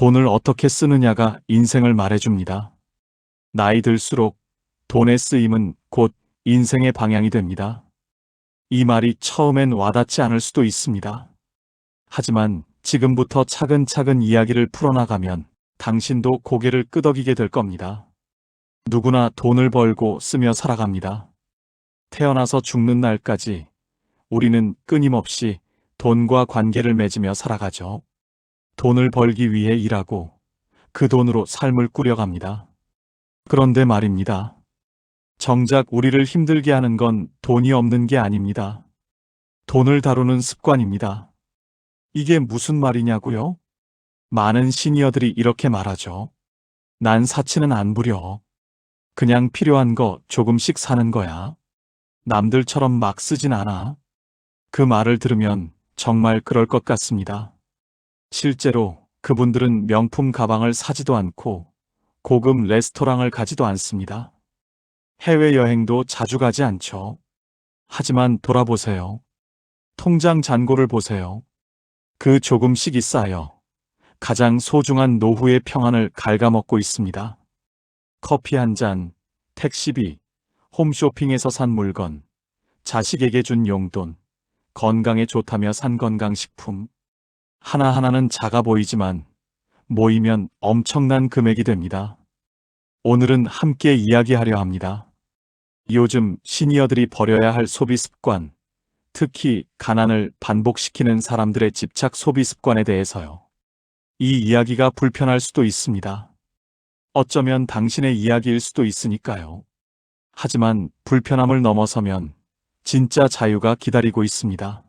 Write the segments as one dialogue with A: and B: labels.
A: 돈을 어떻게 쓰느냐가 인생을 말해줍니다. 나이 들수록 돈의 쓰임은 곧 인생의 방향이 됩니다. 이 말이 처음엔 와닿지 않을 수도 있습니다. 하지만 지금부터 차근차근 이야기를 풀어나가면 당신도 고개를 끄덕이게 될 겁니다. 누구나 돈을 벌고 쓰며 살아갑니다. 태어나서 죽는 날까지 우리는 끊임없이 돈과 관계를 맺으며 살아가죠. 돈을 벌기 위해 일하고 그 돈으로 삶을 꾸려갑니다. 그런데 말입니다. 정작 우리를 힘들게 하는 건 돈이 없는 게 아닙니다. 돈을 다루는 습관입니다. 이게 무슨 말이냐고요? 많은 시니어들이 이렇게 말하죠. 난 사치는 안 부려. 그냥 필요한 거 조금씩 사는 거야. 남들처럼 막 쓰진 않아. 그 말을 들으면 정말 그럴 것 같습니다. 실제로 그분들은 명품 가방을 사지도 않고 고급 레스토랑을 가지도 않습니다. 해외여행도 자주 가지 않죠. 하지만 돌아보세요. 통장 잔고를 보세요. 그 조금씩이 쌓여 가장 소중한 노후의 평안을 갉아먹고 있습니다. 커피 한 잔, 택시비, 홈쇼핑에서 산 물건, 자식에게 준 용돈, 건강에 좋다며 산 건강식품. 하나하나는 작아 보이지만 모이면 엄청난 금액이 됩니다. 오늘은 함께 이야기하려 합니다. 요즘 시니어들이 버려야 할 소비 습관, 특히 가난을 반복시키는 사람들의 집착 소비 습관에 대해서요. 이 이야기가 불편할 수도 있습니다. 어쩌면 당신의 이야기일 수도 있으니까요. 하지만 불편함을 넘어서면 진짜 자유가 기다리고 있습니다.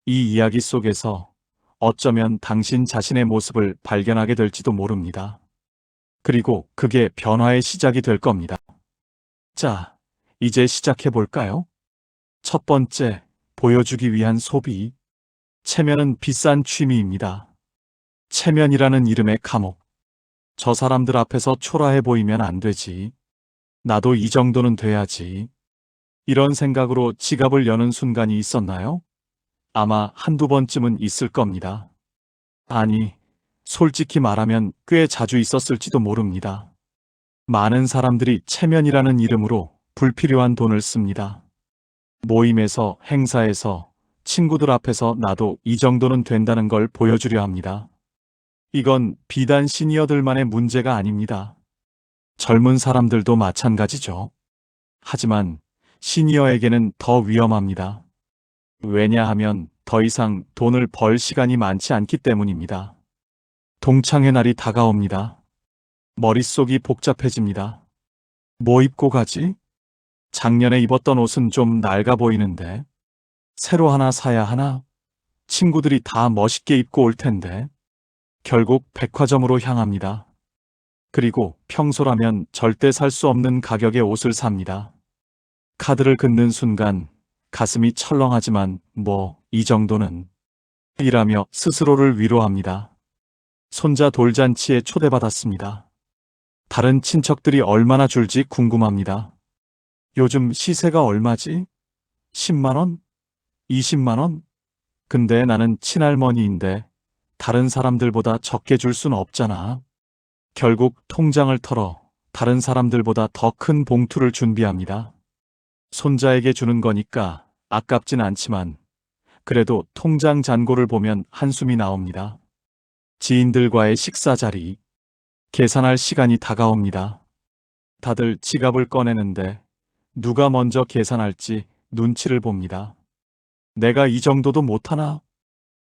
A: 이 이야기 속에서 어쩌면 당신 자신의 모습을 발견하게 될지도 모릅니다. 그리고 그게 변화의 시작이 될 겁니다. 자, 이제 시작해 볼까요? 첫 번째, 보여주기 위한 소비. 체면은 비싼 취미입니다. 체면이라는 이름의 감옥. 저 사람들 앞에서 초라해 보이면 안 되지. 나도 이 정도는 돼야지. 이런 생각으로 지갑을 여는 순간이 있었나요? 아마 한두 번쯤은 있을 겁니다. 아니, 솔직히 말하면 꽤 자주 있었을지도 모릅니다. 많은 사람들이 체면이라는 이름으로 불필요한 돈을 씁니다. 모임에서, 행사에서, 친구들 앞에서 나도 이 정도는 된다는 걸 보여주려 합니다. 이건 비단 시니어들만의 문제가 아닙니다. 젊은 사람들도 마찬가지죠. 하지만 시니어에게는 더 위험합니다. 왜냐하면 더 이상 돈을 벌 시간이 많지 않기 때문입니다. 동창회 날이 다가옵니다. 머릿속이 복잡해집니다. 뭐 입고 가지? 작년에 입었던 옷은 좀 낡아 보이는데. 새로 하나 사야 하나? 친구들이 다 멋있게 입고 올 텐데. 결국 백화점으로 향합니다. 그리고 평소라면 절대 살 수 없는 가격의 옷을 삽니다. 카드를 긋는 순간 가슴이 철렁하지만 뭐 이 정도는 이라며 스스로를 위로합니다. 손자 돌잔치에 초대받았습니다. 다른 친척들이 얼마나 줄지 궁금합니다. 요즘 시세가 얼마지? 10만 원? 20만 원? 근데 나는 친할머니인데 다른 사람들보다 적게 줄 순 없잖아. 결국 통장을 털어 다른 사람들보다 더 큰 봉투를 준비합니다. 손자에게 주는 거니까 아깝진 않지만 그래도 통장 잔고를 보면 한숨이 나옵니다. 지인들과의 식사 자리, 계산할 시간이 다가옵니다. 다들 지갑을 꺼내는데 누가 먼저 계산할지 눈치를 봅니다. 내가 이 정도도 못하나?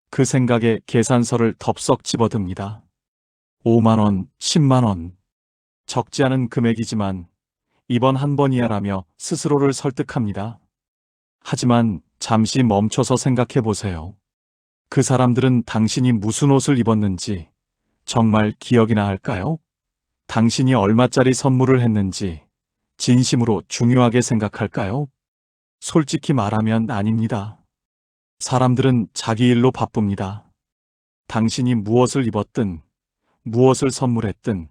A: 그 생각에 계산서를 덥석 집어듭니다. 5만 원, 10만 원. 적지 않은 금액이지만 이번 한 번이야라며 스스로를 설득합니다. 하지만 잠시 멈춰서 생각해 보세요. 그 사람들은 당신이 무슨 옷을 입었는지 정말 기억이나 할까요? 당신이 얼마짜리 선물을 했는지 진심으로 중요하게 생각할까요? 솔직히 말하면 아닙니다. 사람들은 자기 일로 바쁩니다. 당신이 무엇을 입었든 무엇을 선물했든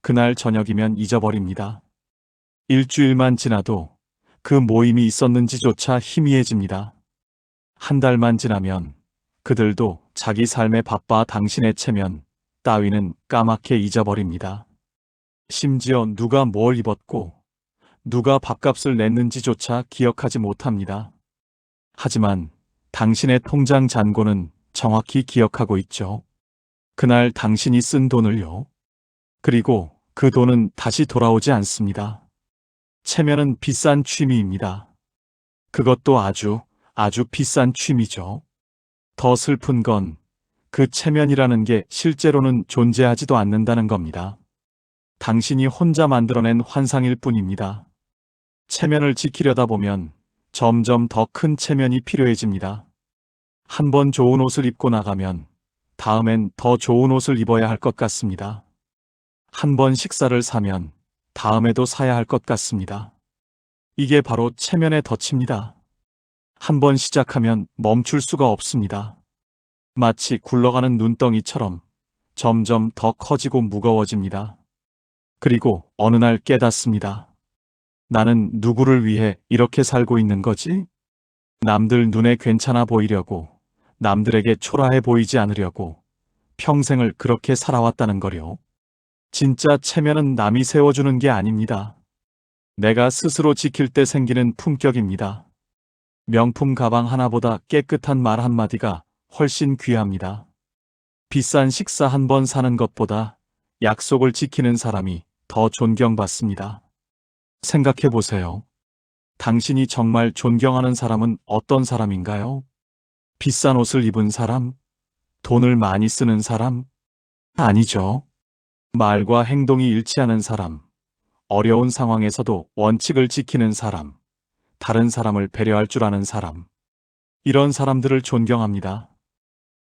A: 그날 저녁이면 잊어버립니다. 일주일만 지나도 그 모임이 있었는지조차 희미해집니다. 한 달만 지나면 그들도 자기 삶에 바빠 당신의 체면, 따위는 까맣게 잊어버립니다. 심지어 누가 뭘 입었고 누가 밥값을 냈는지조차 기억하지 못합니다. 하지만 당신의 통장 잔고는 정확히 기억하고 있죠. 그날 당신이 쓴 돈을요. 그리고 그 돈은 다시 돌아오지 않습니다. 체면은 비싼 취미입니다. 그것도 아주 비싼 취미죠. 더 슬픈 건 그 체면이라는 게 실제로는 존재하지도 않는다는 겁니다. 당신이 혼자 만들어낸 환상일 뿐입니다. 체면을 지키려다 보면 점점 더 큰 체면이 필요해집니다. 한 번 좋은 옷을 입고 나가면 다음엔 더 좋은 옷을 입어야 할 것 같습니다. 한 번 식사를 사면 다음에도 사야 할 것 같습니다. 이게 바로 체면의 덫입니다. 한 번 시작하면 멈출 수가 없습니다. 마치 굴러가는 눈덩이처럼 점점 더 커지고 무거워집니다. 그리고 어느 날 깨닫습니다. 나는 누구를 위해 이렇게 살고 있는 거지? 남들 눈에 괜찮아 보이려고, 남들에게 초라해 보이지 않으려고 평생을 그렇게 살아왔다는 거요. 진짜 체면은 남이 세워주는 게 아닙니다. 내가 스스로 지킬 때 생기는 품격입니다. 명품 가방 하나보다 깨끗한 말 한마디가 훨씬 귀합니다. 비싼 식사 한 번 사는 것보다 약속을 지키는 사람이 더 존경받습니다. 생각해 보세요. 당신이 정말 존경하는 사람은 어떤 사람인가요? 비싼 옷을 입은 사람? 돈을 많이 쓰는 사람? 아니죠. 말과 행동이 일치하는 사람, 어려운 상황에서도 원칙을 지키는 사람, 다른 사람을 배려할 줄 아는 사람. 이런 사람들을 존경합니다.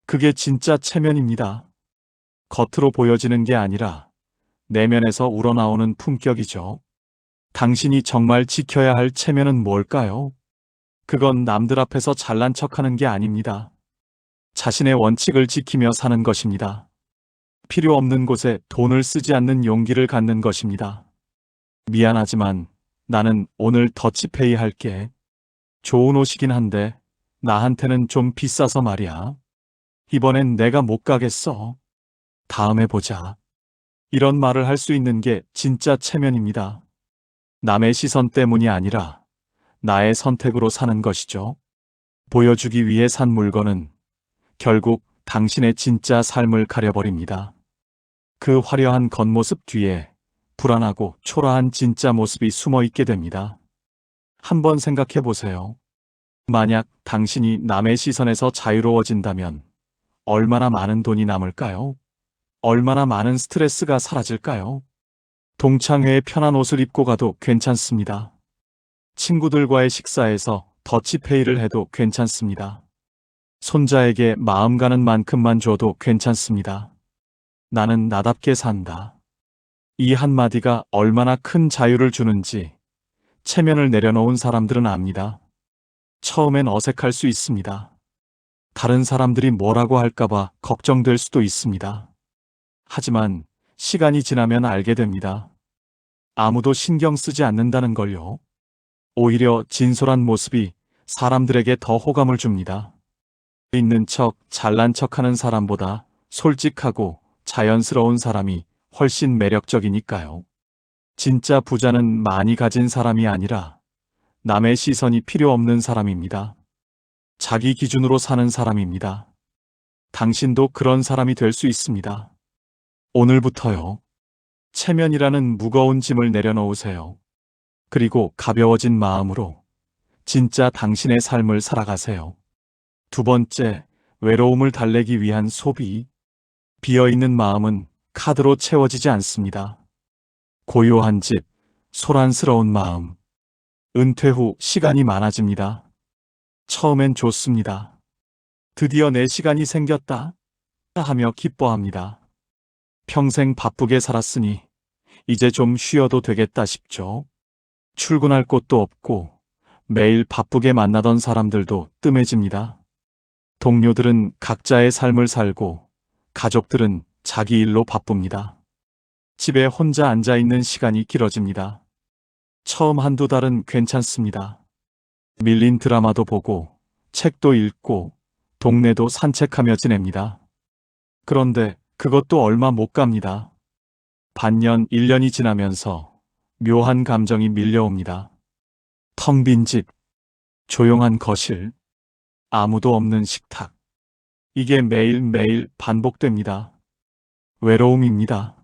A: 그게 진짜 체면입니다. 겉으로 보여지는 게 아니라 내면에서 우러나오는 품격이죠. 당신이 정말 지켜야 할 체면은 뭘까요? 그건 남들 앞에서 잘난 척하는 게 아닙니다. 자신의 원칙을 지키며 사는 것입니다. 필요 없는 곳에 돈을 쓰지 않는 용기를 갖는 것입니다. 미안하지만 나는 오늘 더치페이 할게. 좋은 옷이긴 한데 나한테는 좀 비싸서 말이야. 이번엔 내가 못 가겠어. 다음에 보자. 이런 말을 할 수 있는 게 진짜 체면입니다. 남의 시선 때문이 아니라 나의 선택으로 사는 것이죠. 보여주기 위해 산 물건은 결국 당신의 진짜 삶을 가려버립니다. 그 화려한 겉모습 뒤에 불안하고 초라한 진짜 모습이 숨어 있게 됩니다. 한번 생각해 보세요. 만약 당신이 남의 시선에서 자유로워진다면 얼마나 많은 돈이 남을까요? 얼마나 많은 스트레스가 사라질까요? 동창회에 편한 옷을 입고 가도 괜찮습니다. 친구들과의 식사에서 더치페이를 해도 괜찮습니다. 손자에게 마음 가는 만큼만 줘도 괜찮습니다. 나는 나답게 산다. 이 한마디가 얼마나 큰 자유를 주는지 체면을 내려놓은 사람들은 압니다. 처음엔 어색할 수 있습니다. 다른 사람들이 뭐라고 할까봐 걱정될 수도 있습니다. 하지만 시간이 지나면 알게 됩니다. 아무도 신경 쓰지 않는다는 걸요. 오히려 진솔한 모습이 사람들에게 더 호감을 줍니다. 있는 척, 잘난 척하는 사람보다 솔직하고 자연스러운 사람이 훨씬 매력적이니까요. 진짜 부자는 많이 가진 사람이 아니라 남의 시선이 필요 없는 사람입니다. 자기 기준으로 사는 사람입니다. 당신도 그런 사람이 될 수 있습니다. 오늘부터요. 체면이라는 무거운 짐을 내려놓으세요. 그리고 가벼워진 마음으로 진짜 당신의 삶을 살아가세요. 두 번째, 외로움을 달래기 위한 소비. 비어있는 마음은 카드로 채워지지 않습니다. 고요한 집, 소란스러운 마음. 은퇴 후 시간이 많아집니다. 처음엔 좋습니다. 드디어 내 시간이 생겼다 하며 기뻐합니다. 평생 바쁘게 살았으니 이제 좀 쉬어도 되겠다 싶죠. 출근할 곳도 없고 매일 바쁘게 만나던 사람들도 뜸해집니다. 동료들은 각자의 삶을 살고 가족들은 자기 일로 바쁩니다. 집에 혼자 앉아있는 시간이 길어집니다. 처음 한두 달은 괜찮습니다. 밀린 드라마도 보고 책도 읽고 동네도 산책하며 지냅니다. 그런데 그것도 얼마 못 갑니다. 반년, 1년이 지나면서 묘한 감정이 밀려옵니다. 텅 빈 집, 조용한 거실, 아무도 없는 식탁. 이게 매일매일 반복됩니다. 외로움입니다.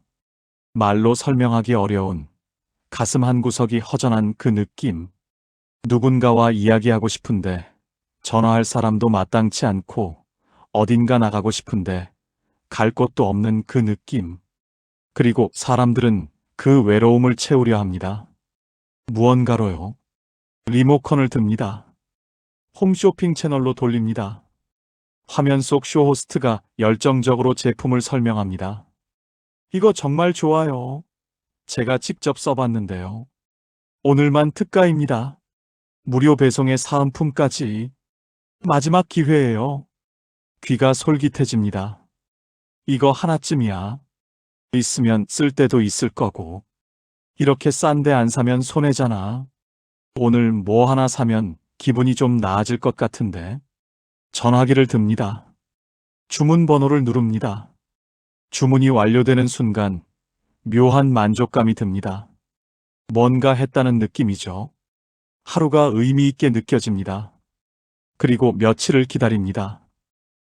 A: 말로 설명하기 어려운 가슴 한구석이 허전한 그 느낌. 누군가와 이야기하고 싶은데 전화할 사람도 마땅치 않고 어딘가 나가고 싶은데 갈 곳도 없는 그 느낌. 그리고 사람들은 그 외로움을 채우려 합니다. 무언가로요. 리모컨을 듭니다. 홈쇼핑 채널로 돌립니다. 화면 속 쇼호스트가 열정적으로 제품을 설명합니다. 이거 정말 좋아요. 제가 직접 써봤는데요. 오늘만 특가입니다. 무료 배송에 사은품까지. 마지막 기회예요. 귀가 솔깃해집니다. 이거 하나쯤이야. 있으면 쓸 때도 있을 거고. 이렇게 싼데 안 사면 손해잖아. 오늘 뭐 하나 사면 기분이 좀 나아질 것 같은데. 전화기를 듭니다. 주문 번호를 누릅니다. 주문이 완료되는 순간 묘한 만족감이 듭니다. 뭔가 했다는 느낌이죠. 하루가 의미 있게 느껴집니다. 그리고 며칠을 기다립니다.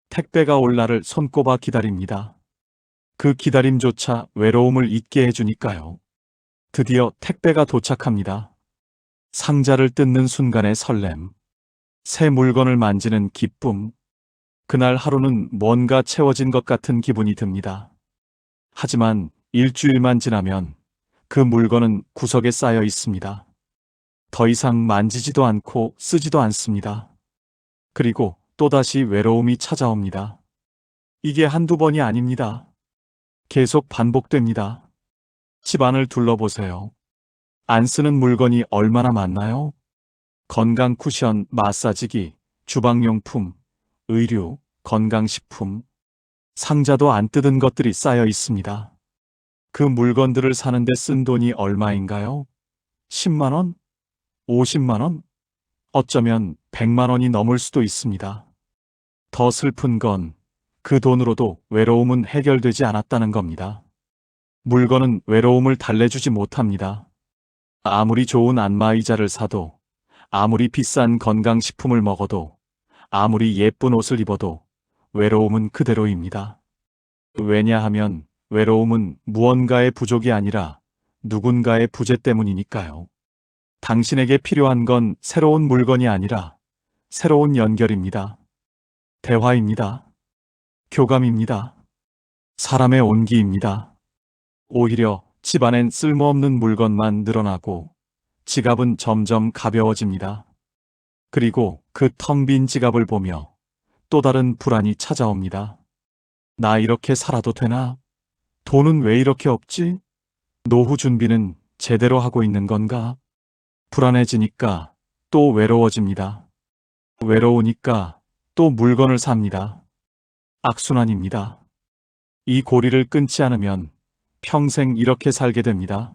A: 택배가 올 날을 손꼽아 기다립니다. 그 기다림조차 외로움을 잊게 해주니까요. 드디어 택배가 도착합니다. 상자를 뜯는 순간의 설렘, 새 물건을 만지는 기쁨, 그날 하루는 뭔가 채워진 것 같은 기분이 듭니다. 하지만 일주일만 지나면 그 물건은 구석에 쌓여 있습니다. 더 이상 만지지도 않고 쓰지도 않습니다. 그리고 또다시 외로움이 찾아옵니다. 이게 한두 번이 아닙니다. 계속 반복됩니다. 집안을 둘러보세요. 안 쓰는 물건이 얼마나 많나요? 건강 쿠션, 마사지기, 주방용품, 의류, 건강식품, 상자도 안 뜯은 것들이 쌓여 있습니다. 그 물건들을 사는데 쓴 돈이 얼마인가요? 10만 원? 50만 원? 어쩌면 100만 원이 넘을 수도 있습니다. 더 슬픈 건 그 돈으로도 외로움은 해결되지 않았다는 겁니다. 물건은 외로움을 달래주지 못합니다. 아무리 좋은 안마의자를 사도, 아무리 비싼 건강식품을 먹어도, 아무리 예쁜 옷을 입어도 외로움은 그대로입니다. 왜냐하면 외로움은 무언가의 부족이 아니라 누군가의 부재 때문이니까요. 당신에게 필요한 건 새로운 물건이 아니라 새로운 연결입니다. 대화입니다. 교감입니다. 사람의 온기입니다. 오히려 집안엔 쓸모없는 물건만 늘어나고 지갑은 점점 가벼워집니다. 그리고 그 텅 빈 지갑을 보며 또 다른 불안이 찾아옵니다. 나 이렇게 살아도 되나? 돈은 왜 이렇게 없지? 노후 준비는 제대로 하고 있는 건가? 불안해지니까 또 외로워집니다. 외로우니까 또 물건을 삽니다. 악순환입니다. 이 고리를 끊지 않으면 평생 이렇게 살게 됩니다.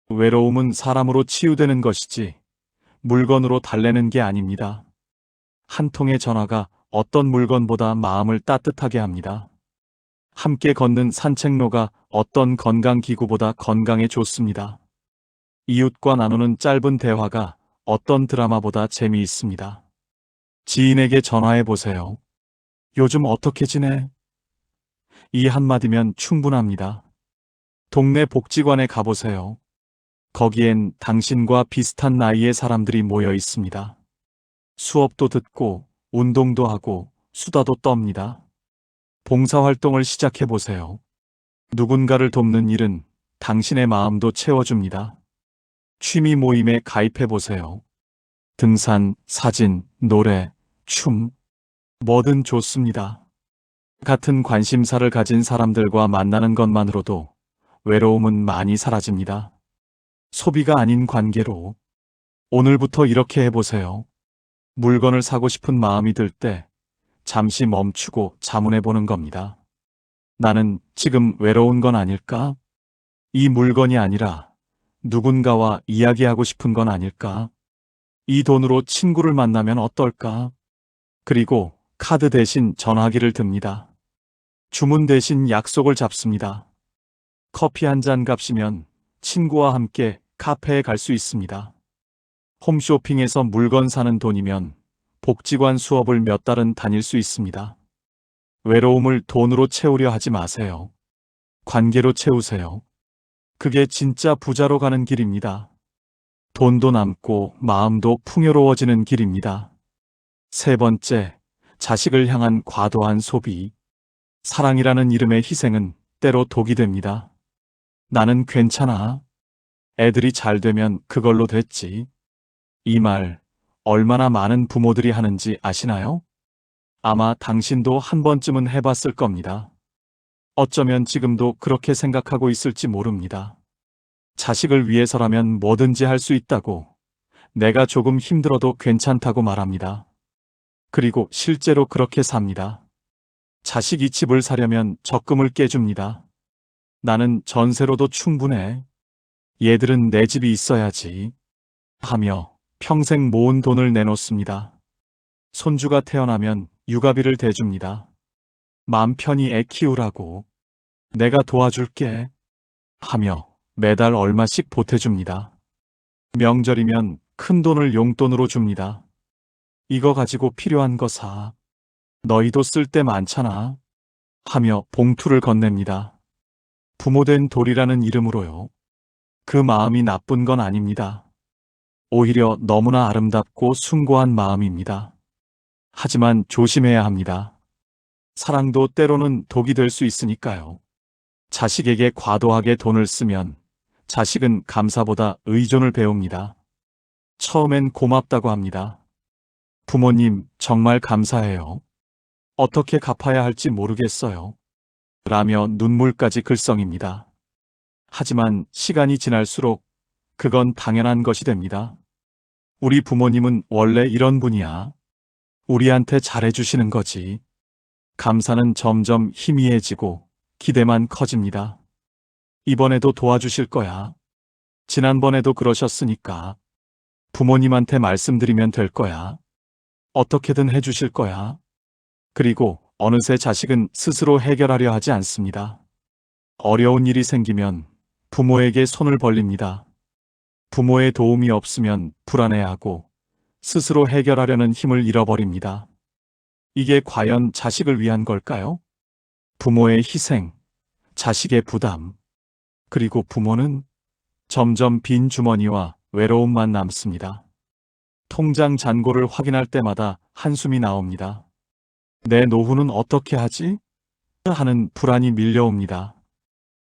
A: 외로움은 사람으로 치유되는 것이지 물건으로 달래는 게 아닙니다. 한 통의 전화가 어떤 물건보다 마음을 따뜻하게 합니다. 함께 걷는 산책로가 어떤 건강기구보다 건강에 좋습니다. 이웃과 나누는 짧은 대화가 어떤 드라마보다 재미있습니다. 지인에게 전화해 보세요. 요즘 어떻게 지내? 이 한마디면 충분합니다. 동네 복지관에 가보세요. 거기엔 당신과 비슷한 나이의 사람들이 모여 있습니다. 수업도 듣고, 운동도 하고, 수다도 떱니다. 봉사활동을 시작해 보세요. 누군가를 돕는 일은 당신의 마음도 채워줍니다. 취미 모임에 가입해 보세요. 등산, 사진, 노래, 춤, 뭐든 좋습니다. 같은 관심사를 가진 사람들과 만나는 것만으로도 외로움은 많이 사라집니다. 소비가 아닌 관계로. 오늘부터 이렇게 해보세요. 물건을 사고 싶은 마음이 들 때 잠시 멈추고 자문해 보는 겁니다. 나는 지금 외로운 건 아닐까? 이 물건이 아니라 누군가와 이야기하고 싶은 건 아닐까? 이 돈으로 친구를 만나면 어떨까? 그리고 카드 대신 전화기를 듭니다. 주문 대신 약속을 잡습니다. 커피 한 잔 값이면 친구와 함께 카페에 갈 수 있습니다. 홈쇼핑에서 물건 사는 돈이면 복지관 수업을 몇 달은 다닐 수 있습니다. 외로움을 돈으로 채우려 하지 마세요. 관계로 채우세요. 그게 진짜 부자로 가는 길입니다. 돈도 남고 마음도 풍요로워지는 길입니다. 세 번째, 자식을 향한 과도한 소비. 사랑이라는 이름의 희생은 때로 독이 됩니다. 나는 괜찮아. 애들이 잘 되면 그걸로 됐지. 이 말 얼마나 많은 부모들이 하는지 아시나요? 아마 당신도 한 번쯤은 해봤을 겁니다. 어쩌면 지금도 그렇게 생각하고 있을지 모릅니다. 자식을 위해서라면 뭐든지 할 수 있다고, 내가 조금 힘들어도 괜찮다고 말합니다. 그리고 실제로 그렇게 삽니다. 자식이 집을 사려면 적금을 깨줍니다. 나는 전세로도 충분해. 얘들은 내 집이 있어야지. 하며 평생 모은 돈을 내놓습니다. 손주가 태어나면 육아비를 대줍니다. 마음 편히 애 키우라고. 내가 도와줄게. 하며 매달 얼마씩 보태줍니다. 명절이면 큰 돈을 용돈으로 줍니다. 이거 가지고 필요한 거 사. 너희도 쓸 때 많잖아. 하며 봉투를 건넵니다. 부모된 돌이라는 이름으로요. 그 마음이 나쁜 건 아닙니다. 오히려 너무나 아름답고 숭고한 마음입니다. 하지만 조심해야 합니다. 사랑도 때로는 독이 될 수 있으니까요. 자식에게 과도하게 돈을 쓰면 자식은 감사보다 의존을 배웁니다. 처음엔 고맙다고 합니다. 부모님, 정말 감사해요. 어떻게 갚아야 할지 모르겠어요. 라며 눈물까지 글썽입니다. 하지만 시간이 지날수록 그건 당연한 것이 됩니다. 우리 부모님은 원래 이런 분이야. 우리한테 잘해주시는 거지. 감사는 점점 희미해지고 기대만 커집니다. 이번에도 도와주실 거야. 지난번에도 그러셨으니까 부모님한테 말씀드리면 될 거야. 어떻게든 해주실 거야. 그리고 어느새 자식은 스스로 해결하려 하지 않습니다. 어려운 일이 생기면 부모에게 손을 벌립니다. 부모의 도움이 없으면 불안해하고 스스로 해결하려는 힘을 잃어버립니다. 이게 과연 자식을 위한 걸까요? 부모의 희생, 자식의 부담, 그리고 부모는 점점 빈 주머니와 외로움만 남습니다. 통장 잔고를 확인할 때마다 한숨이 나옵니다. 내 노후는 어떻게 하지? 하는 불안이 밀려옵니다.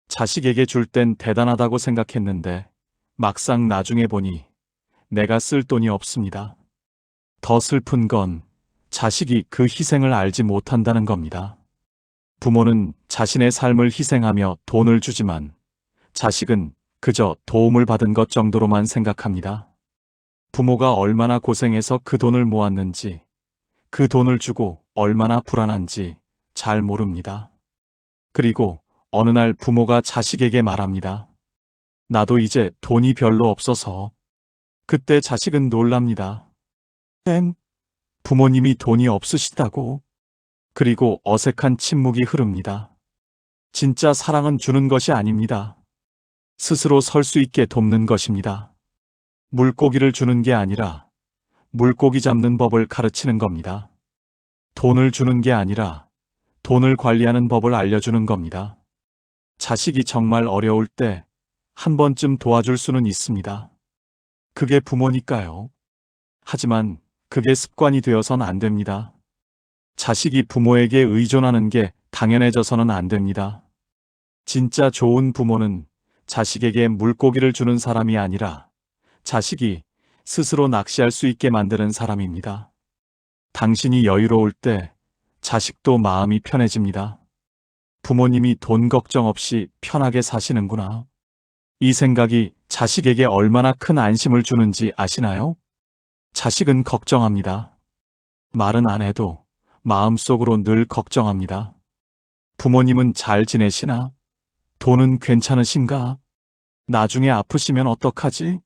A: 자식에게 줄 땐 대단하다고 생각했는데 막상 나중에 보니 내가 쓸 돈이 없습니다. 더 슬픈 건 자식이 그 희생을 알지 못한다는 겁니다. 부모는 자신의 삶을 희생하며 돈을 주지만 자식은 그저 도움을 받은 것 정도로만 생각합니다. 부모가 얼마나 고생해서 그 돈을 모았는지, 그 돈을 주고 얼마나 불안한지 잘 모릅니다. 그리고 어느 날 부모가 자식에게 말합니다. 나도 이제 돈이 별로 없어서. 그때 자식은 놀랍니다. 땡, 부모님이 돈이 없으시다고? 그리고 어색한 침묵이 흐릅니다. 진짜 사랑은 주는 것이 아닙니다. 스스로 설 수 있게 돕는 것입니다. 물고기를 주는 게 아니라 물고기 잡는 법을 가르치는 겁니다. 돈을 주는 게 아니라 돈을 관리하는 법을 알려주는 겁니다. 자식이 정말 어려울 때 한 번쯤 도와줄 수는 있습니다. 그게 부모니까요. 하지만 그게 습관이 되어선 안 됩니다. 자식이 부모에게 의존하는 게 당연해져서는 안 됩니다. 진짜 좋은 부모는 자식에게 물고기를 주는 사람이 아니라 자식이 스스로 낚시할 수 있게 만드는 사람입니다. 당신이 여유로울 때 자식도 마음이 편해집니다. 부모님이 돈 걱정 없이 편하게 사시는구나. 이 생각이 자식에게 얼마나 큰 안심을 주는지 아시나요? 자식은 걱정합니다. 말은 안 해도 마음속으로 늘 걱정합니다. 부모님은 잘 지내시나? 돈은 괜찮으신가? 나중에 아프시면 어떡하지?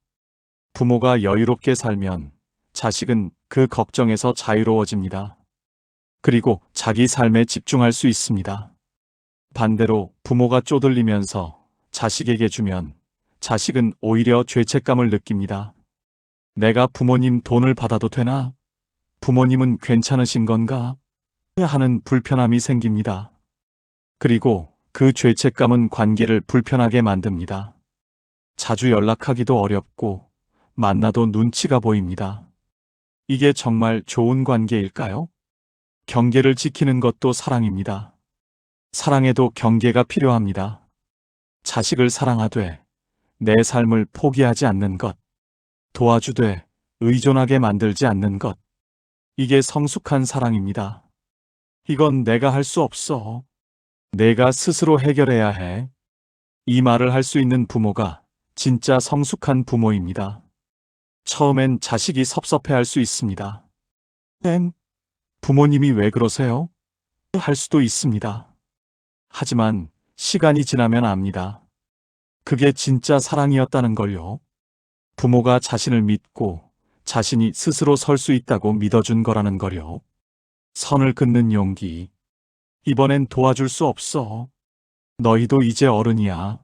A: 부모가 여유롭게 살면 자식은 그 걱정에서 자유로워집니다. 그리고 자기 삶에 집중할 수 있습니다. 반대로 부모가 쪼들리면서 자식에게 주면 자식은 오히려 죄책감을 느낍니다. 내가 부모님 돈을 받아도 되나? 부모님은 괜찮으신 건가? 하는 불편함이 생깁니다. 그리고 그 죄책감은 관계를 불편하게 만듭니다. 자주 연락하기도 어렵고 만나도 눈치가 보입니다. 이게 정말 좋은 관계일까요? 경계를 지키는 것도 사랑입니다. 사랑에도 경계가 필요합니다. 자식을 사랑하되 내 삶을 포기하지 않는 것, 도와주되 의존하게 만들지 않는 것. 이게 성숙한 사랑입니다. 이건 내가 할 수 없어. 내가 스스로 해결해야 해. 이 말을 할 수 있는 부모가 진짜 성숙한 부모입니다. 처음엔 자식이 섭섭해할 수 있습니다. 부모님이 왜 그러세요? 할 수도 있습니다. 하지만 시간이 지나면 압니다. 그게 진짜 사랑이었다는 걸요. 부모가 자신을 믿고 자신이 스스로 설 수 있다고 믿어준 거라는 걸요. 선을 긋는 용기. 이번엔 도와줄 수 없어. 너희도 이제 어른이야.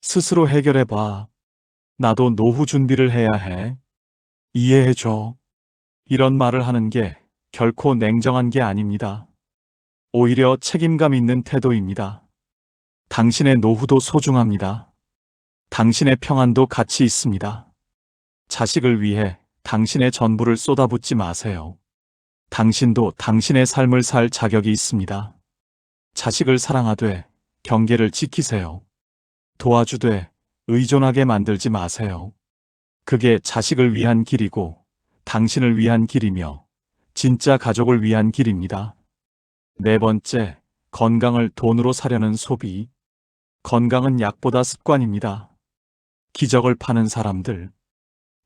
A: 스스로 해결해봐. 나도 노후 준비를 해야 해. 이해해줘. 이런 말을 하는 게 결코 냉정한 게 아닙니다. 오히려 책임감 있는 태도입니다. 당신의 노후도 소중합니다. 당신의 평안도 가치 있습니다. 자식을 위해 당신의 전부를 쏟아붓지 마세요. 당신도 당신의 삶을 살 자격이 있습니다. 자식을 사랑하되 경계를 지키세요. 도와주되 의존하게 만들지 마세요. 그게 자식을 위한 길이고 당신을 위한 길이며 진짜 가족을 위한 길입니다. 네 번째, 건강을 돈으로 사려는 소비. 건강은 약보다 습관입니다. 기적을 파는 사람들.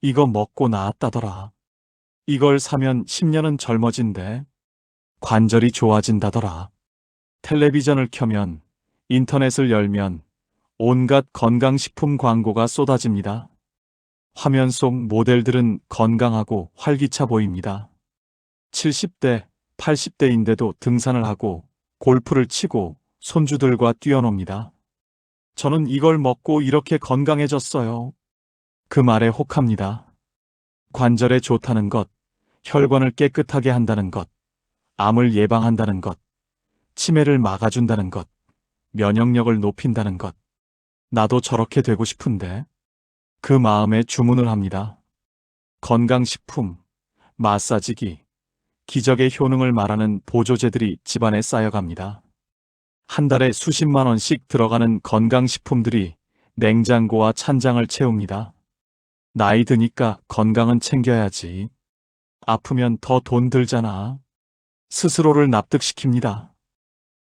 A: 이거 먹고 나았다더라. 이걸 사면 10년은 젊어진대. 관절이 좋아진다더라. 텔레비전을 켜면, 인터넷을 열면 온갖 건강식품 광고가 쏟아집니다. 화면 속 모델들은 건강하고 활기차 보입니다. 70대, 80대인데도 등산을 하고 골프를 치고 손주들과 뛰어놉니다. 저는 이걸 먹고 이렇게 건강해졌어요. 그 말에 혹합니다. 관절에 좋다는 것, 혈관을 깨끗하게 한다는 것, 암을 예방한다는 것, 치매를 막아준다는 것, 면역력을 높인다는 것. 나도 저렇게 되고 싶은데. 그 마음에 주문을 합니다. 건강식품, 마사지기, 기적의 효능을 말하는 보조제들이 집안에 쌓여갑니다. 한 달에 수십만 원씩 들어가는 건강식품들이 냉장고와 찬장을 채웁니다. 나이 드니까 건강은 챙겨야지. 아프면 더 돈 들잖아. 스스로를 납득시킵니다.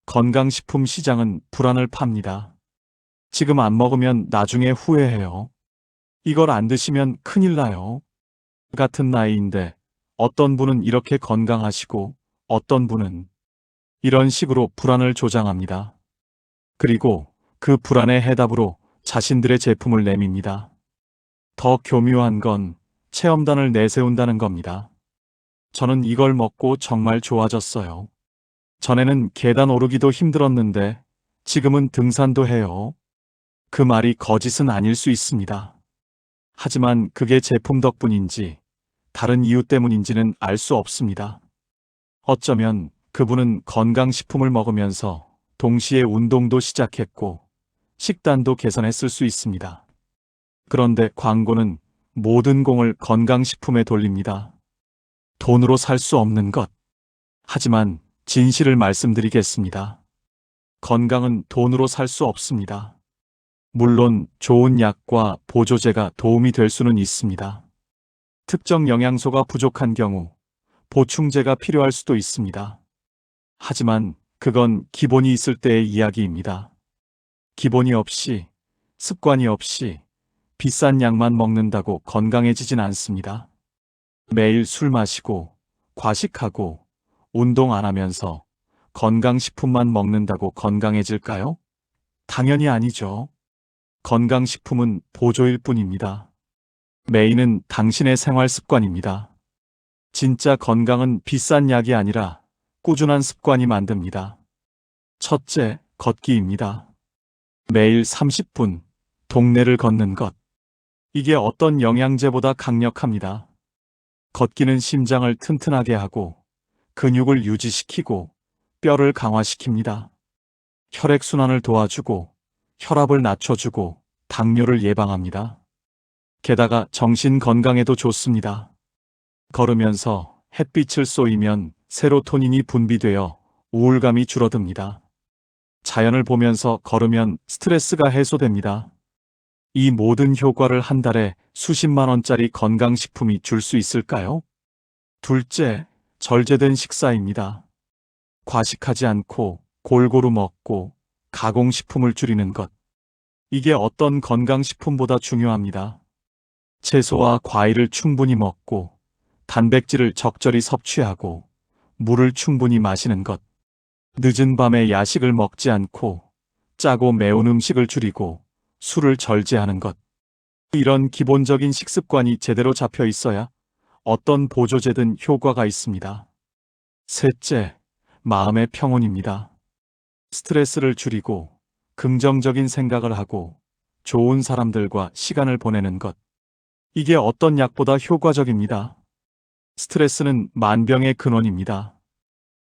A: 건강식품 시장은 불안을 팝니다. 지금 안 먹으면 나중에 후회해요. 이걸 안 드시면 큰일 나요. 같은 나이인데 어떤 분은 이렇게 건강하시고 어떤 분은 이런 식으로 불안을 조장합니다. 그리고 그 불안의 해답으로 자신들의 제품을 내밉니다. 더 교묘한 건 체험단을 내세운다는 겁니다. 저는 이걸 먹고 정말 좋아졌어요. 전에는 계단 오르기도 힘들었는데 지금은 등산도 해요. 그 말이 거짓은 아닐 수 있습니다. 하지만 그게 제품 덕분인지 다른 이유 때문인지는 알 수 없습니다. 어쩌면 그분은 건강식품을 먹으면서 동시에 운동도 시작했고 식단도 개선했을 수 있습니다. 그런데 광고는 모든 공을 건강식품에 돌립니다. 돈으로 살 수 없는 것. 하지만 진실을 말씀드리겠습니다. 건강은 돈으로 살 수 없습니다. 물론 좋은 약과 보조제가 도움이 될 수는 있습니다. 특정 영양소가 부족한 경우 보충제가 필요할 수도 있습니다. 하지만 그건 기본이 있을 때의 이야기입니다. 기본이 없이, 습관이 없이 비싼 약만 먹는다고 건강해지진 않습니다. 매일 술 마시고 과식하고 운동 안 하면서 건강식품만 먹는다고 건강해질까요? 당연히 아니죠. 건강식품은 보조일 뿐입니다. 메인은 당신의 생활 습관입니다. 진짜 건강은 비싼 약이 아니라 꾸준한 습관이 만듭니다. 첫째, 걷기입니다. 매일 30분 동네를 걷는 것. 이게 어떤 영양제보다 강력합니다. 걷기는 심장을 튼튼하게 하고 근육을 유지시키고 뼈를 강화시킵니다. 혈액순환을 도와주고 혈압을 낮춰주고 당뇨를 예방합니다. 게다가 정신 건강에도 좋습니다. 걸으면서 햇빛을 쏘이면 세로토닌이 분비되어 우울감이 줄어듭니다. 자연을 보면서 걸으면 스트레스가 해소됩니다. 이 모든 효과를 한 달에 수십만 원짜리 건강식품이 줄 수 있을까요? 둘째, 절제된 식사입니다. 과식하지 않고 골고루 먹고 가공식품을 줄이는 것. 이게 어떤 건강식품보다 중요합니다. 채소와 과일을 충분히 먹고 단백질을 적절히 섭취하고 물을 충분히 마시는 것. 늦은 밤에 야식을 먹지 않고 짜고 매운 음식을 줄이고 술을 절제하는 것. 이런 기본적인 식습관이 제대로 잡혀 있어야 어떤 보조제든 효과가 있습니다. 셋째, 마음의 평온입니다. 스트레스를 줄이고 긍정적인 생각을 하고 좋은 사람들과 시간을 보내는 것. 이게 어떤 약보다 효과적입니다. 스트레스는 만병의 근원입니다.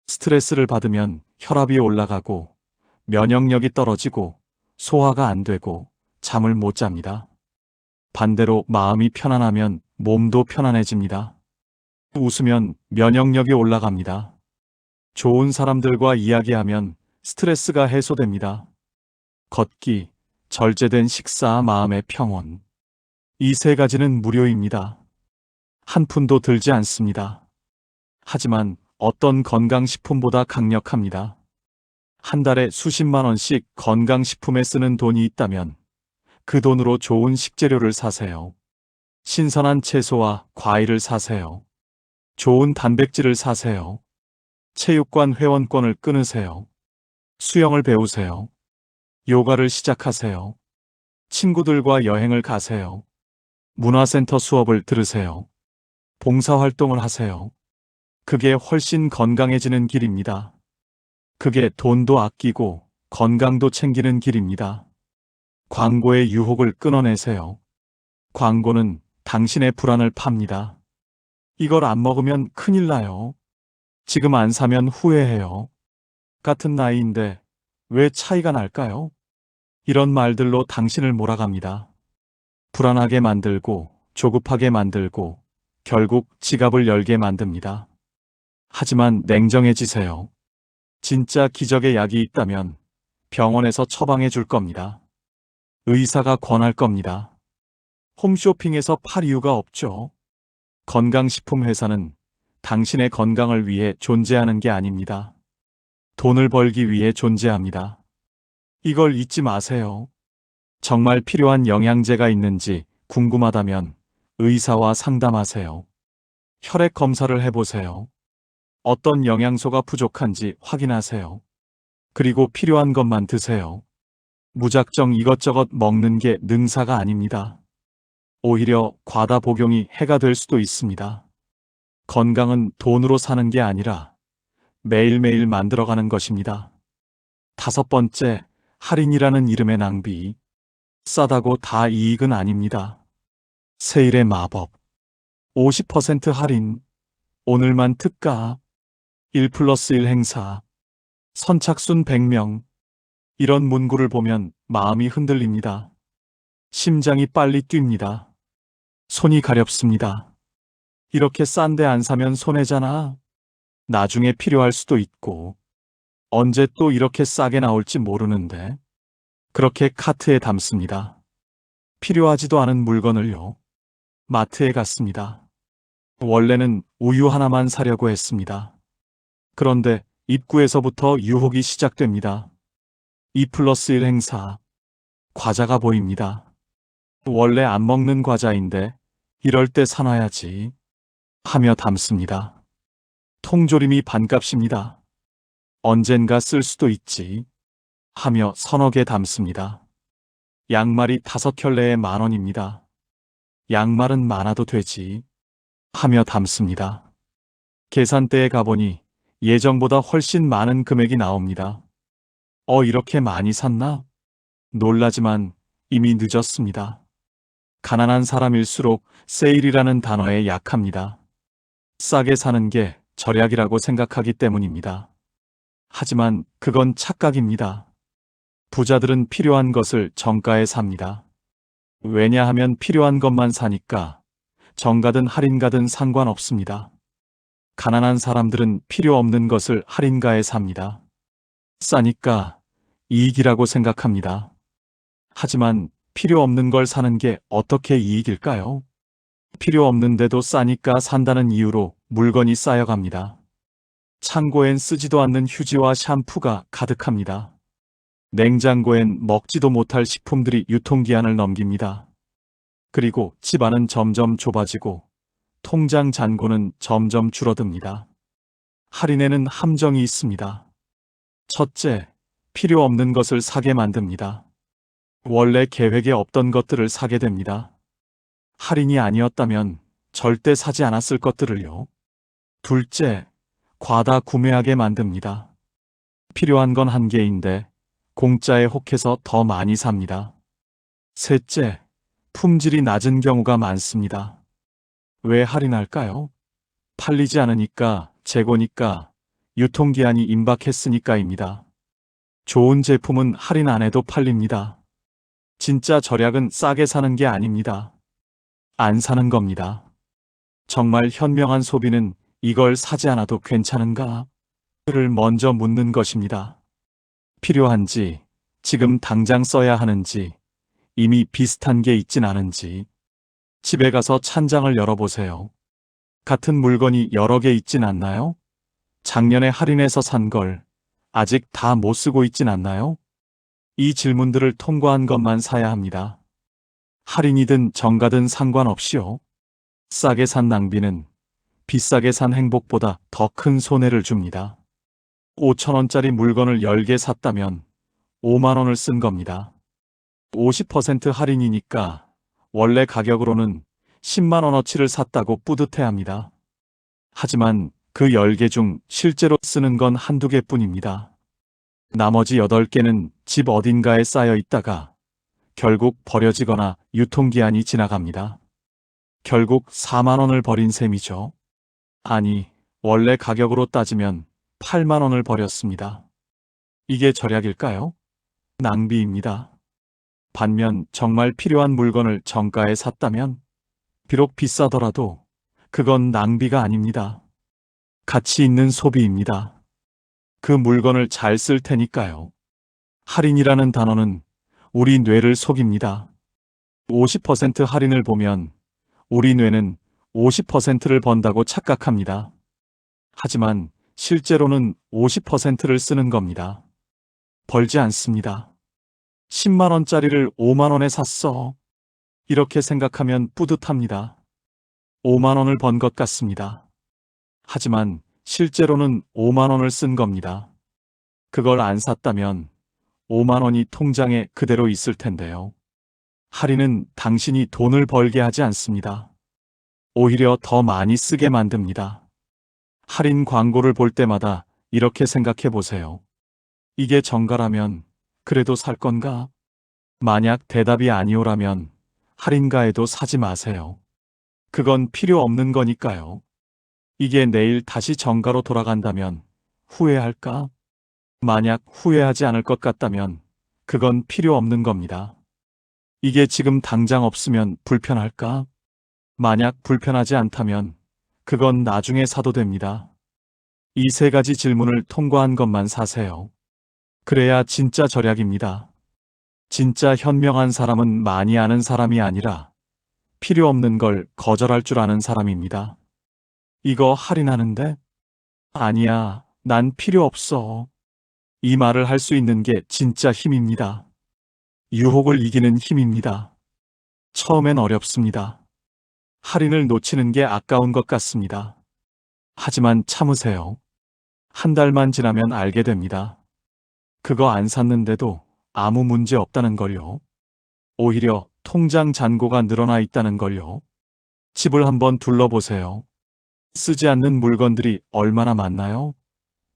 A: 스트레스를 받으면 혈압이 올라가고 면역력이 떨어지고 소화가 안 되고 잠을 못 잡니다. 반대로 마음이 편안하면 몸도 편안해집니다. 웃으면 면역력이 올라갑니다. 좋은 사람들과 이야기하면 스트레스가 해소됩니다. 걷기, 절제된 식사, 마음의 평온. 이 세 가지는 무료입니다. 한 푼도 들지 않습니다. 하지만 어떤 건강식품보다 강력합니다. 한 달에 수십만 원씩 건강식품에 쓰는 돈이 있다면 그 돈으로 좋은 식재료를 사세요. 신선한 채소와 과일을 사세요. 좋은 단백질을 사세요. 체육관 회원권을 끊으세요. 수영을 배우세요. 요가를 시작하세요. 친구들과 여행을 가세요. 문화센터 수업을 들으세요. 봉사활동을 하세요. 그게 훨씬 건강해지는 길입니다. 그게 돈도 아끼고 건강도 챙기는 길입니다. 광고의 유혹을 끊어내세요. 광고는 당신의 불안을 팝니다. 이걸 안 먹으면 큰일 나요. 지금 안 사면 후회해요. 같은 나이인데 왜 차이가 날까요? 이런 말들로 당신을 몰아갑니다. 불안하게 만들고 조급하게 만들고 결국 지갑을 열게 만듭니다. 하지만 냉정해지세요. 진짜 기적의 약이 있다면 병원에서 처방해 줄 겁니다. 의사가 권할 겁니다. 홈쇼핑에서 팔 이유가 없죠. 건강식품 회사는 당신의 건강을 위해 존재하는 게 아닙니다. 돈을 벌기 위해 존재합니다. 이걸 잊지 마세요. 정말 필요한 영양제가 있는지 궁금하다면 의사와 상담하세요. 혈액 검사를 해보세요. 어떤 영양소가 부족한지 확인하세요. 그리고 필요한 것만 드세요. 무작정 이것저것 먹는 게 능사가 아닙니다. 오히려 과다 복용이 해가 될 수도 있습니다. 건강은 돈으로 사는 게 아니라 매일매일 만들어가는 것입니다. 다섯 번째, 할인이라는 이름의 낭비. 싸다고 다 이익은 아닙니다. 세일의 마법. 50% 할인. 오늘만 특가. 1+1 행사. 선착순 100명. 이런 문구를 보면 마음이 흔들립니다. 심장이 빨리 뜁니다. 손이 가렵습니다. 이렇게 싼데 안 사면 손해잖아. 나중에 필요할 수도 있고 언제 또 이렇게 싸게 나올지 모르는데 그렇게 카트에 담습니다. 필요하지도 않은 물건을요. 마트에 갔습니다. 원래는 우유 하나만 사려고 했습니다. 그런데 입구에서부터 유혹이 시작됩니다. 2+1 행사. 과자가 보입니다. 원래 안 먹는 과자인데 이럴 때 사놔야지 하며 담습니다. 통조림이 반값입니다. 언젠가 쓸 수도 있지 하며 서너 개 담습니다. 양말이 5켤레에 10,000원입니다. 양말은 많아도 되지 하며 담습니다. 계산대에 가보니 예정보다 훨씬 많은 금액이 나옵니다. 이렇게 많이 샀나? 놀라지만 이미 늦었습니다. 가난한 사람일수록 세일이라는 단어에 약합니다. 싸게 사는 게 절약이라고 생각하기 때문입니다. 하지만 그건 착각입니다. 부자들은 필요한 것을 정가에 삽니다. 왜냐하면 필요한 것만 사니까 정가든 할인가든 상관없습니다. 가난한 사람들은 필요 없는 것을 할인가에 삽니다. 싸니까 이익이라고 생각합니다. 하지만 필요 없는 걸 사는 게 어떻게 이익일까요? 필요 없는데도 싸니까 산다는 이유로 물건이 쌓여갑니다. 창고엔 쓰지도 않는 휴지와 샴푸가 가득합니다. 냉장고엔 먹지도 못할 식품들이 유통기한을 넘깁니다. 그리고 집안은 점점 좁아지고 통장 잔고는 점점 줄어듭니다. 할인에는 함정이 있습니다. 첫째, 필요 없는 것을 사게 만듭니다. 원래 계획에 없던 것들을 사게 됩니다. 할인이 아니었다면 절대 사지 않았을 것들을요. 둘째, 과다 구매하게 만듭니다. 필요한 건 한 개인데 공짜에 혹해서 더 많이 삽니다. 셋째, 품질이 낮은 경우가 많습니다. 왜 할인할까요? 팔리지 않으니까, 재고니까, 유통기한이 임박했으니까입니다. 좋은 제품은 할인 안 해도 팔립니다. 진짜 절약은 싸게 사는 게 아닙니다. 안 사는 겁니다. 정말 현명한 소비는 이걸 사지 않아도 괜찮은가? 를 먼저 묻는 것입니다. 필요한지, 지금 당장 써야 하는지, 이미 비슷한 게 있진 않은지. 집에 가서 찬장을 열어보세요. 같은 물건이 여러 개 있진 않나요? 작년에 할인해서 산 걸 아직 다 못 쓰고 있진 않나요? 이 질문들을 통과한 것만 사야 합니다. 할인이든 정가든 상관없이요. 싸게 산 낭비는 비싸게 산 행복보다 더 큰 손해를 줍니다. 5,000원짜리 물건을 10개 샀다면 5만 원을 쓴 겁니다. 50% 할인이니까 원래 가격으로는 10만 원어치를 샀다고 뿌듯해합니다. 하지만 그 10개 중 실제로 쓰는 건 한두 개뿐입니다. 나머지 8개는 집 어딘가에 쌓여 있다가 결국 버려지거나 유통기한이 지나갑니다. 결국 4만 원을 버린 셈이죠. 아니, 원래 가격으로 따지면 8만 원을 버렸습니다. 이게 절약일까요? 낭비입니다. 반면 정말 필요한 물건을 정가에 샀다면 비록 비싸더라도 그건 낭비가 아닙니다. 가치 있는 소비입니다. 그 물건을 잘 쓸 테니까요. 할인이라는 단어는 우리 뇌를 속입니다. 50% 할인을 보면 우리 뇌는 50%를 번다고 착각합니다. 하지만 실제로는 50%를 쓰는 겁니다. 벌지 않습니다. 10만 원짜리를 5만 원에 샀어. 이렇게 생각하면 뿌듯합니다. 5만 원을 번 것 같습니다. 하지만 실제로는 5만 원을 쓴 겁니다. 그걸 안 샀다면 5만 원이 통장에 그대로 있을 텐데요. 할인은 당신이 돈을 벌게 하지 않습니다. 오히려 더 많이 쓰게 만듭니다. 할인 광고를 볼 때마다 이렇게 생각해 보세요. 이게 정가라면 그래도 살 건가? 만약 대답이 아니오라면 할인가에도 사지 마세요. 그건 필요 없는 거니까요. 이게 내일 다시 정가로 돌아간다면 후회할까? 만약 후회하지 않을 것 같다면 그건 필요 없는 겁니다. 이게 지금 당장 없으면 불편할까? 만약 불편하지 않다면 그건 나중에 사도 됩니다. 이 세 가지 질문을 통과한 것만 사세요. 그래야 진짜 절약입니다. 진짜 현명한 사람은 많이 아는 사람이 아니라 필요 없는 걸 거절할 줄 아는 사람입니다. 이거 할인하는데? 아니야, 난 필요 없어. 이 말을 할 수 있는 게 진짜 힘입니다. 유혹을 이기는 힘입니다. 처음엔 어렵습니다. 할인을 놓치는 게 아까운 것 같습니다. 하지만 참으세요. 한 달만 지나면 알게 됩니다. 그거 안 샀는데도 아무 문제 없다는 걸요. 오히려 통장 잔고가 늘어나 있다는 걸요. 집을 한번 둘러보세요. 쓰지 않는 물건들이 얼마나 많나요?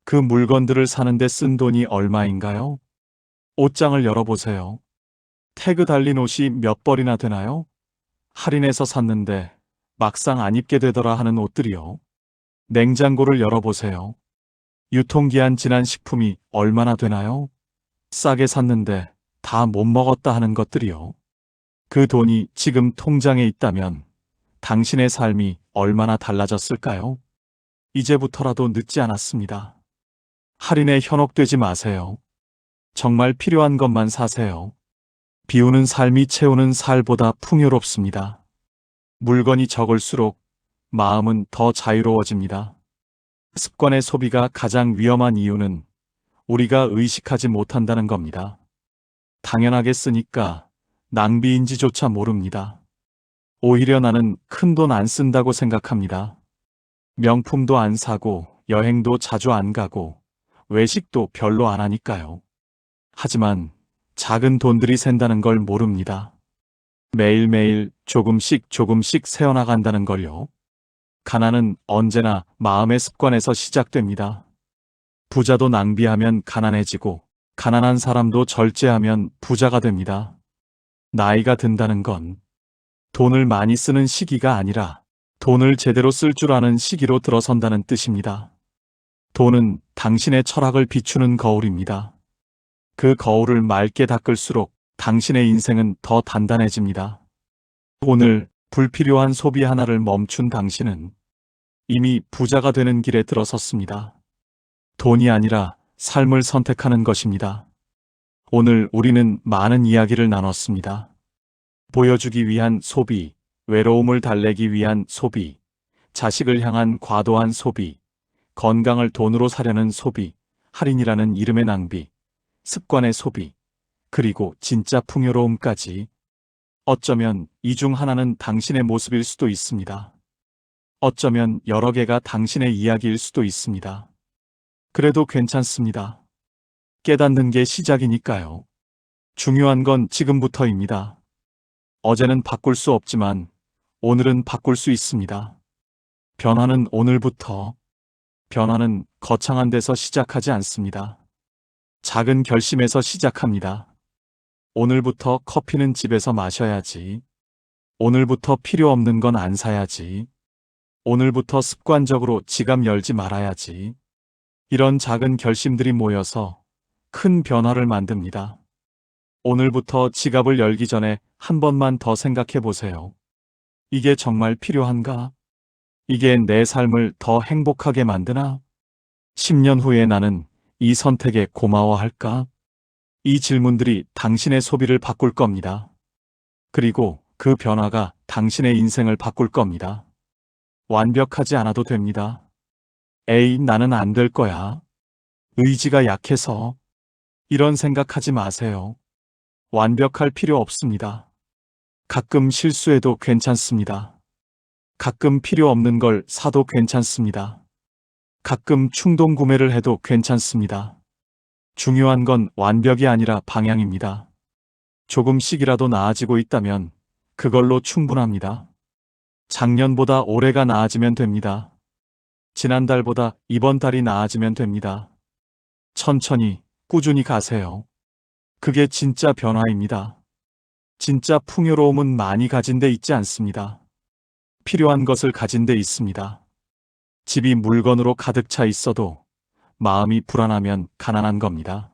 A: 그 물건들을 사는데 쓴 돈이 얼마인가요? 옷장을 열어보세요. 태그 달린 옷이 몇 벌이나 되나요? 할인해서 샀는데 막상 안 입게 되더라 하는 옷들이요. 냉장고를 열어보세요. 유통기한 지난 식품이 얼마나 되나요? 싸게 샀는데 다 못 먹었다 하는 것들이요. 그 돈이 지금 통장에 있다면 당신의 삶이 얼마나 달라졌을까요? 이제부터라도 늦지 않았습니다. 할인에 현혹되지 마세요. 정말 필요한 것만 사세요. 비우는 삶이 채우는 살보다 풍요롭습니다. 물건이 적을수록 마음은 더 자유로워집니다. 습관의 소비가 가장 위험한 이유는 우리가 의식하지 못한다는 겁니다. 당연하게 쓰니까 낭비인지조차 모릅니다. 오히려 나는 큰돈 안 쓴다고 생각합니다. 명품도 안 사고 여행도 자주 안 가고 외식도 별로 안 하니까요. 하지만 작은 돈들이 샌다는 걸 모릅니다. 매일매일 조금씩 조금씩 새어나간다는 걸요. 가난은 언제나 마음의 습관에서 시작됩니다. 부자도 낭비하면 가난해지고 가난한 사람도 절제하면 부자가 됩니다. 나이가 든다는 건 돈을 많이 쓰는 시기가 아니라 돈을 제대로 쓸 줄 아는 시기로 들어선다는 뜻입니다. 돈은 당신의 철학을 비추는 거울입니다. 그 거울을 맑게 닦을수록 당신의 인생은 더 단단해집니다. 오늘 불필요한 소비 하나를 멈춘 당신은 이미 부자가 되는 길에 들어섰습니다. 돈이 아니라 삶을 선택하는 것입니다. 오늘 우리는 많은 이야기를 나눴습니다. 보여주기 위한 소비, 외로움을 달래기 위한 소비, 자식을 향한 과도한 소비, 건강을 돈으로 사려는 소비, 할인이라는 이름의 낭비, 습관의 소비, 그리고 진짜 풍요로움까지. 어쩌면 이 중 하나는 당신의 모습일 수도 있습니다. 어쩌면 여러 개가 당신의 이야기일 수도 있습니다. 그래도 괜찮습니다. 깨닫는 게 시작이니까요. 중요한 건 지금부터입니다. 어제는 바꿀 수 없지만 오늘은 바꿀 수 있습니다. 변화는 오늘부터. 변화는 거창한 데서 시작하지 않습니다. 작은 결심에서 시작합니다. 오늘부터 커피는 집에서 마셔야지. 오늘부터 필요 없는 건 안 사야지. 오늘부터 습관적으로 지갑 열지 말아야지. 이런 작은 결심들이 모여서 큰 변화를 만듭니다. 오늘부터 지갑을 열기 전에 한 번만 더 생각해 보세요. 이게 정말 필요한가? 이게 내 삶을 더 행복하게 만드나? 10년 후에 나는 이 선택에 고마워할까? 이 질문들이 당신의 소비를 바꿀 겁니다. 그리고 그 변화가 당신의 인생을 바꿀 겁니다. 완벽하지 않아도 됩니다. 에이, 나는 안 될 거야. 의지가 약해서. 이런 생각하지 마세요. 완벽할 필요 없습니다. 가끔 실수해도 괜찮습니다. 가끔 필요 없는 걸 사도 괜찮습니다. 가끔 충동 구매를 해도 괜찮습니다. 중요한 건 완벽이 아니라 방향입니다. 조금씩이라도 나아지고 있다면 그걸로 충분합니다. 작년보다 올해가 나아지면 됩니다. 지난달보다 이번 달이 나아지면 됩니다. 천천히, 꾸준히 가세요. 그게 진짜 변화입니다. 진짜 풍요로움은 많이 가진 데 있지 않습니다. 필요한 것을 가진 데 있습니다. 집이 물건으로 가득 차 있어도 마음이 불안하면 가난한 겁니다.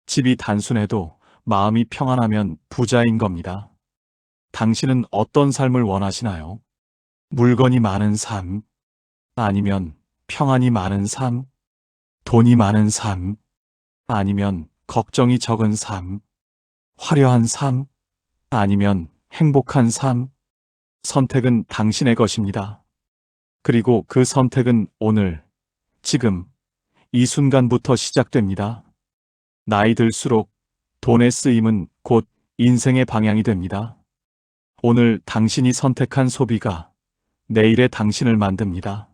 A: 집이 단순해도 마음이 평안하면 부자인 겁니다. 당신은 어떤 삶을 원하시나요? 물건이 많은 삶, 아니면 평안이 많은 삶, 돈이 많은 삶, 아니면 걱정이 적은 삶, 화려한 삶, 아니면 행복한 삶. 선택은 당신의 것입니다. 그리고 그 선택은 오늘, 지금, 이 순간부터 시작됩니다. 나이 들수록 돈의 쓰임은 곧 인생의 방향이 됩니다. 오늘 당신이 선택한 소비가 내일의 당신을 만듭니다.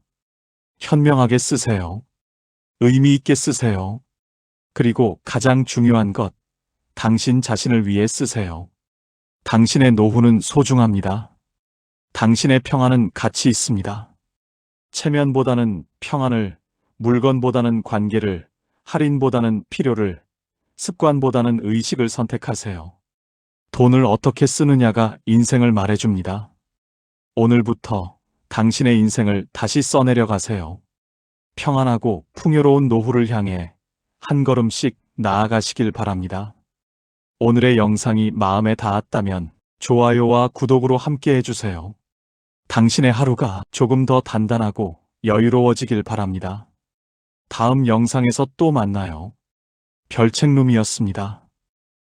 A: 현명하게 쓰세요. 의미 있게 쓰세요. 그리고 가장 중요한 것, 당신 자신을 위해 쓰세요. 당신의 노후는 소중합니다. 당신의 평안은 가치 있습니다. 체면보다는 평안을, 물건보다는 관계를, 할인보다는 필요를, 습관보다는 의식을 선택하세요. 돈을 어떻게 쓰느냐가 인생을 말해줍니다. 오늘부터 당신의 인생을 다시 써내려 가세요. 평안하고 풍요로운 노후를 향해 한 걸음씩 나아가시길 바랍니다. 오늘의 영상이 마음에 닿았다면 좋아요와 구독으로 함께 해주세요. 당신의 하루가 조금 더 단단하고 여유로워지길 바랍니다. 다음 영상에서 또 만나요. 별책룸이었습니다.